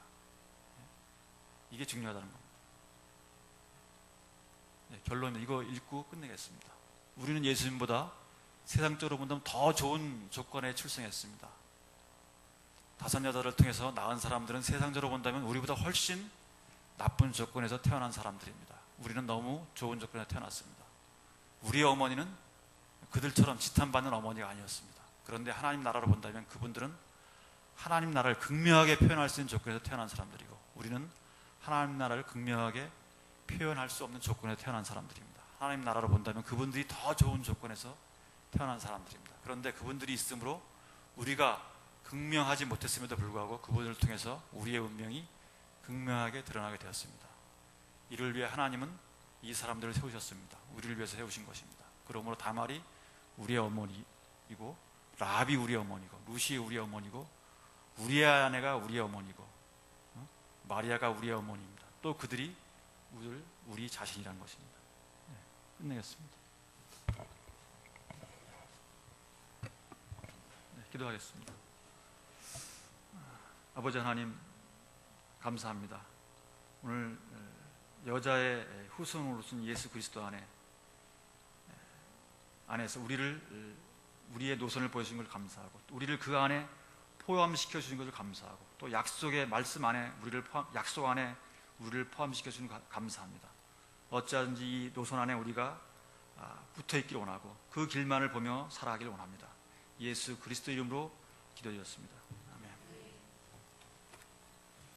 이게 중요하다는 겁니다. 네, 결론은 이거 읽고 끝내겠습니다. 우리는 예수님보다 세상적으로 본다면 더 좋은 조건에 출생했습니다. 5 여자를 통해서 낳은 사람들은 세상적으로 본다면 우리보다 훨씬 나쁜 조건에서 태어난 사람들입니다. 우리는 너무 좋은 조건에서 태어났습니다. 우리의 어머니는 그들처럼 지탄받는 어머니가 아니었습니다. 그런데 하나님 나라로 본다면 그분들은 하나님 나라를 극명하게 표현할 수 있는 조건에서 태어난 사람들이고, 우리는 하나님 나라를 극명하게 표현할 수 없는 조건에서 태어난 사람들입니다. 하나님 나라로 본다면 그분들이 더 좋은 조건에서 태어난 사람들입니다. 그런데 그분들이 있으므로 우리가 극명하지 못했음에도 불구하고 그분들을 통해서 우리의 운명이 극명하게 드러나게 되었습니다. 이를 위해 하나님은 이 사람들을 세우셨습니다. 우리를 위해서 세우신 것입니다. 그러므로 다말이 우리의 어머니이고, 라합이 우리의 어머니고, 루시 우리의 어머니고, 우리의 아내가 우리의 어머니고, 마리아가 우리의 어머니입니다. 또 그들이 우리 자신이라는 것입니다. 네, 끝내겠습니다. 네, 기도하겠습니다. 아버지 하나님, 감사합니다. 오늘 여자의 후손으로 쓴 예수 그리스도 안에서 우리의 노선을 보여주신 걸 감사하고, 우리를 그 안에 포함시켜 주신 것을 감사하고, 또 약속의 말씀 안에 약속 안에 우리를 포함시켜 주신 것 감사합니다. 어찌하든지 이 노선 안에 우리가 붙어 있기를 원하고, 그 길만을 보며 살아가기를 원합니다. 예수 그리스도 이름으로 기도드렸습니다.